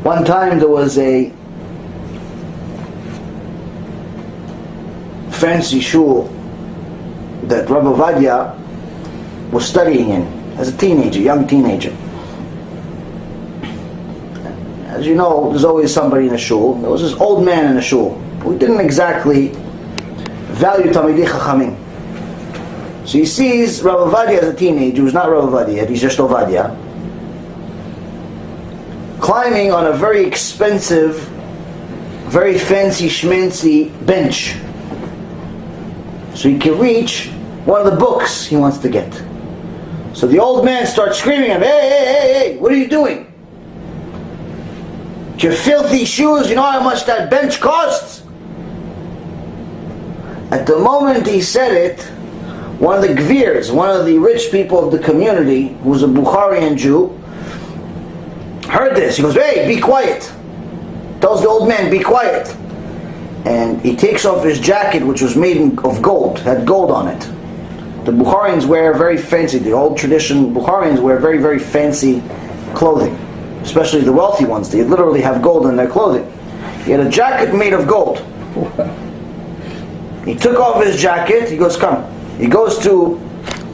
One time there was a fancy shul that Rabbi Ovadia was studying in as a teenager, young teenager. As you know, there's always somebody in a shul. There was this old man in a shul who didn't exactly value Talmidei Chachamim. So he sees Rabbi Ovadia as a teenager, who's not Rabbi Ovadia, he's just Ovadia, climbing on a very expensive, very fancy schmancy bench, so he can reach one of the books he wants to get. So the old man starts screaming at him, hey, what are you doing? Your filthy shoes, you know how much that bench costs? At the moment he said it, one of the gvirs, one of the rich people of the community, who was a Bukharian Jew, heard this. He goes, hey, be quiet. Tells the old man, be quiet. And he takes off his jacket, which was made of gold, had gold on it. The Bukharians wear very fancy, the old tradition Bukharians wear very, very fancy clothing. Especially the wealthy ones, they literally have gold in their clothing. He had a jacket made of gold. He took off his jacket, he goes, come. He goes to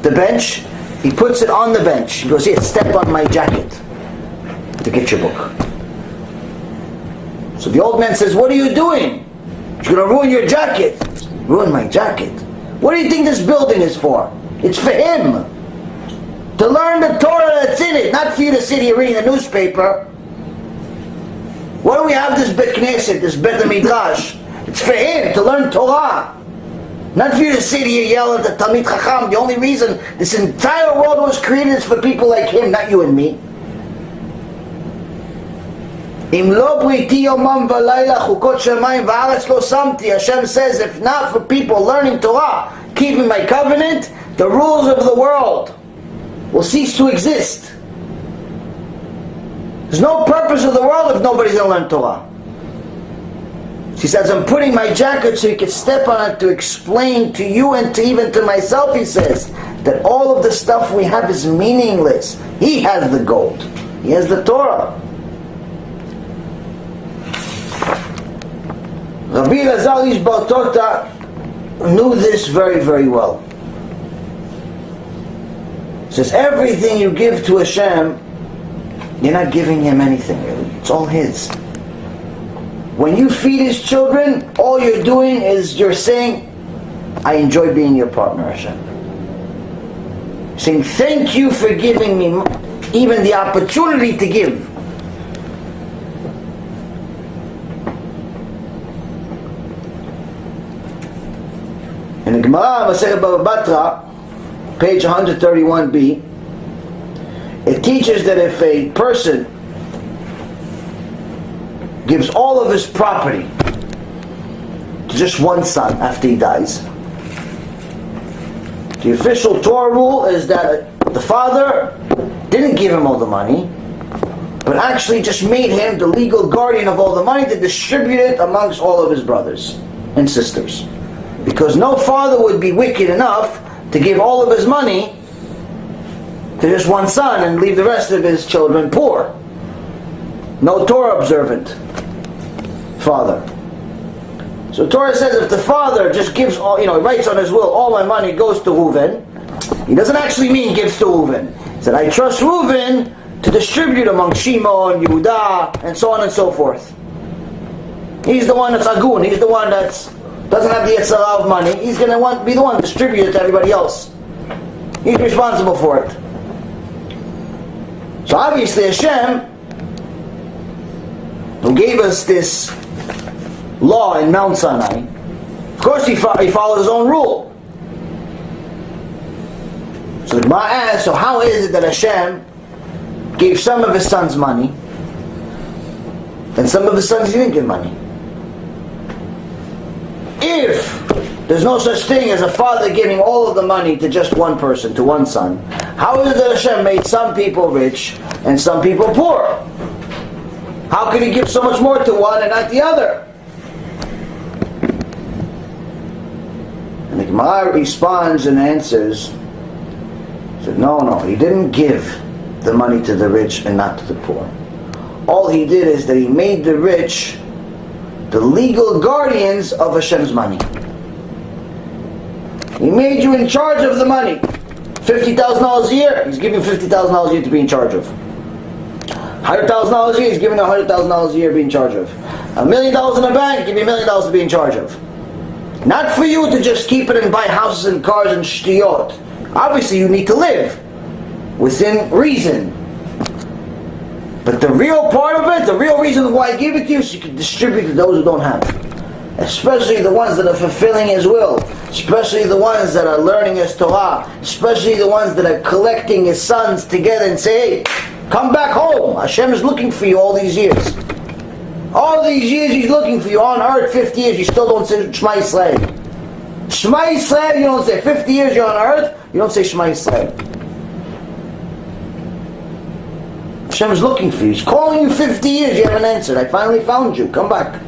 the bench, he puts it on the bench. He goes, here, step on my jacket to get your book. So the old man says, what are you doing? You're going to ruin your jacket. Ruin my jacket? What do you think this building is for? It's for him. To learn the Torah that's in it, not for you to sit here reading the newspaper. Why do we have this Bet Knesset, this Bet Midrash? It's for him, to learn Torah. Not for you to sit here yell at the Talmid Chacham. The only reason this entire world was created is for people like him, not you and me. Im lo briti yomam v'layla chukot shemayim v'aretz lo samti. Hashem says, if not for people learning Torah, keeping my covenant, the rules of the world will cease to exist. There's no purpose of the world if nobody's going to learn Torah. He says, I'm putting my jacket so you can step on it to explain to you and to even to myself, he says, that all of the stuff we have is meaningless. He has the gold. He has the Torah. Rabbi Elazar Ish Bar Tota knew this very, very well. He says, everything you give to Hashem, you're not giving Him anything really. It's all His. When you feed His children, all you're doing is you're saying, I enjoy being your partner, Hashem. Saying, thank you for giving me even the opportunity to give. In the Gemara, Masechet Baba Batra, page 131b, it teaches that if a person gives all of his property to just one son after he dies, the official Torah rule is that the father didn't give him all the money, but actually just made him the legal guardian of all the money to distribute it amongst all of his brothers and sisters. Because no father would be wicked enough to give all of his money to just one son and leave the rest of his children poor. No Torah observant father. So Torah says if the father just gives all, he writes on his will, all my money goes to Reuven, he doesn't actually mean gives to Reuven. He said, I trust Reuven to distribute among Shimon, Yehuda, and so on and so forth. He's the one that's agun, he's the one that doesn't have the Yetzirah of money, he's going to be the one to distribute it to everybody else. He's responsible for it. So obviously Hashem, who gave us this law in Mount Sinai, of course he followed his own rule. So the Gemara asks, so how is it that Hashem gave some of his sons money and some of his sons he didn't give money? If there's no such thing as a father giving all of the money to just one person, to one son, how is it that Hashem made some people rich and some people poor? How could He give so much more to one and not the other? And the Gemara responds and answers, said, no, He didn't give the money to the rich and not to the poor. all he did is that he made the rich the legal guardians of Hashem's money. He made you in charge of the money. $50,000 a year, he's giving you $50,000 a year to be in charge of. $100,000 a year, he's giving you $100,000 a year to be in charge of. $1 million in a bank, give you $1 million to be in charge of. Not for you to just keep it and buy houses and cars and shtiyot. Obviously you need to live within reason. But the real part of it, the real reason why I give it to you, is so you can distribute to those who don't have. Especially the ones that are fulfilling His will. Especially the ones that are learning His Torah. Especially the ones that are collecting His sons together and say, hey, come back home. Hashem is looking for you all these years. All these years He's looking for you. On earth, 50 years, you still don't say Shema Yisrael. Shema Yisrael, you don't say. 50 years you're on earth, you don't say Shema Yisrael. Hashem is looking for you. He's calling you 50 years, you haven't answered. I finally found you. Come back.